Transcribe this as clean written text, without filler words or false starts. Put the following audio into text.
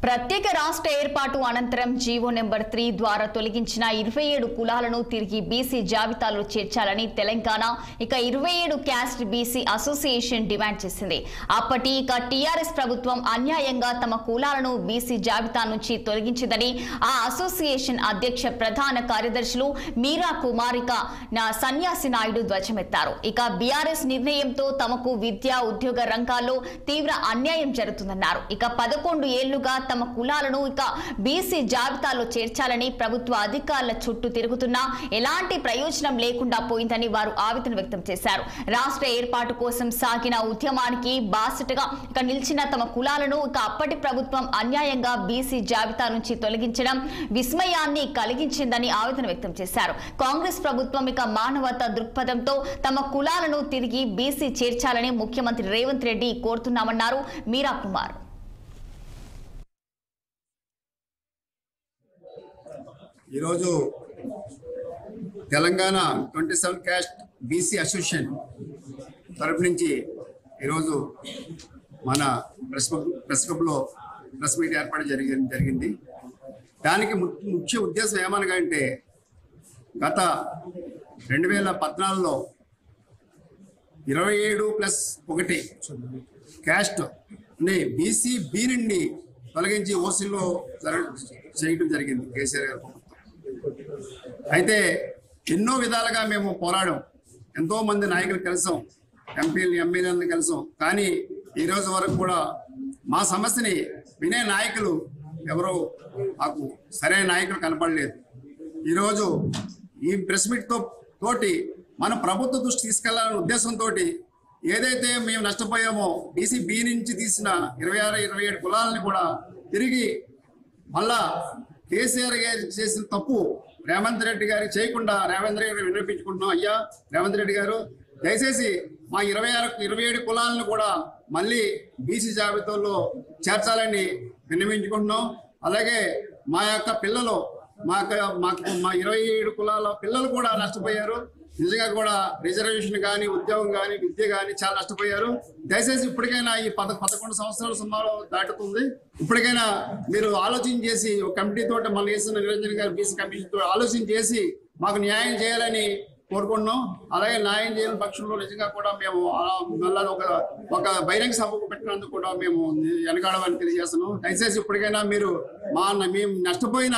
ప్రత్యేక రాష్ట్ర ఏర్పాటు అనంతరం జీవో నెంబర్ 3 ద్వారా తొలగించిన 27 కులాలను తిరిగి బీసీ జాబితాలో చేర్చాలని Telangana 27 caste BC association demand చేసింది. అప్పటి టీఆర్ఎస్ ప్రభుత్వం అన్యాయంగా తమ కులాలను బీసీ జాబితా నుంచి తొలగించిందని ఆ అసోసియేషన్ అధ్యక్ష ప్రధాన కార్యదర్శులు మీరా కుమారిక సన్యాసి నాయుడు ధ్వజమెత్తారు. బీఆర్ఎస్ నిర్ణయంతో తమకు విద్యా ఉద్యోగ రంగాల్లో తీవ్ర అన్యాయం జరుగుతుందన్నారు. 11 ఏళ్లుగా తమ కులాలను బీసీ జాబితాలో చేర్చాలని ప్రభుత్వ అధికారుల చుట్టూ తిరుగుతున్నా ఎలాంటి ప్రయోజనం లేకుండా పోయిందని వారు ఆవేదన వ్యక్తం చేశారు. రాష్ట్ర ఏర్పాటు కోసం సాగిన ఉద్యమానికి బాసటగా నిలిచిన తమ కులాలను అప్పటి ప్రభుత్వం అన్యాయంగా బీసీ జాబితా నుంచి తొలగించడం విస్మయాన్ని కలిగించిందని ఆవేదన వ్యక్తం చేశారు. కాంగ్రెస్ ప్రభుత్వం మానవతా దృక్పథంతో తమ కులాలను తిరిగి బీసీ చేర్చాలని ముఖ్యమంత్రి రేవంత్ రెడ్డి కోరుతున్నామన్నారు మీరా కుమార్. ఈరోజు తెలంగాణ 27 క్యాస్ట్ బీసీ అసోసియేషన్ తరపు నుంచి ఈరోజు మన ప్రెస్ క్లబ్లో ప్రెస్ మీట్ ఏర్పాటు జరిగింది. దానికి ముఖ్య ఉద్దేశం ఏమనగా అంటే గత 2014లో 27+1 క్యాస్ట్ బీసీ బి నుండి తొలగించి ఓసీలో చేయడం జరిగింది కేసీఆర్ గారు. అయితే ఎన్నో విధాలుగా మేము పోరాడాం, ఎంతో మంది నాయకులు కలిసాం, ఎంపీలు ఎమ్మెల్యేలను కలిసాం. కానీ ఈ రోజు వరకు కూడా మా సమస్యని వినే నాయకులు ఎవరో మాకు సరైన నాయకులు కనపడలేదు. ఈరోజు ఈ ప్రెస్ మీట్ తోటి మన ప్రభుత్వ దృష్టి తీసుకెళ్లాలనే ఉద్దేశంతో ఏదైతే మేము నష్టపోయామో బీసీ బి నుంచి తీసిన 26-27 కులాలని కూడా తిరిగి మళ్ళా కేసీఆర్ గారు చేసిన తప్పు రేవంత్ రెడ్డి గారికి చేయకుండా రేవంత్ రెడ్డి గారు వినిపించుకుంటున్నాం. అయ్యా రేవంత్ రెడ్డి గారు, దయచేసి మా 27 కులాలను కూడా మళ్ళీ బీసీ జాబితాలో చేర్చాలని విన్నవించుకుంటున్నాం. అలాగే మా యొక్క పిల్లలు మా 27 కులాల పిల్లలు కూడా నష్టపోయారు. నిజంగా కూడా రిజర్వేషన్ కానీ ఉద్యోగం కానీ విద్య కానీ చాలా నష్టపోయారు. దయచేసి ఇప్పటికైనా ఈ 11 సంవత్సరాల సుమారు దాటుతుంది, ఇప్పటికైనా మీరు ఆలోచన చేసి ఒక కమిటీ తోటి మన వేసిన నిరంజన్ గారు బీసీ కమిటీతో ఆలోచన చేసి మాకు న్యాయం చేయాలని కోరుకుంటున్నాం. అలాగే న్యాయం చేయని పక్షంలో నిజంగా కూడా మేము మళ్ళీ ఒక బహిరంగ సభకు పెట్టినందుకు కూడా మేము వెనకాడమని తెలియజేస్తున్నాం. దయచేసి ఇప్పటికైనా మీరు మేము నష్టపోయిన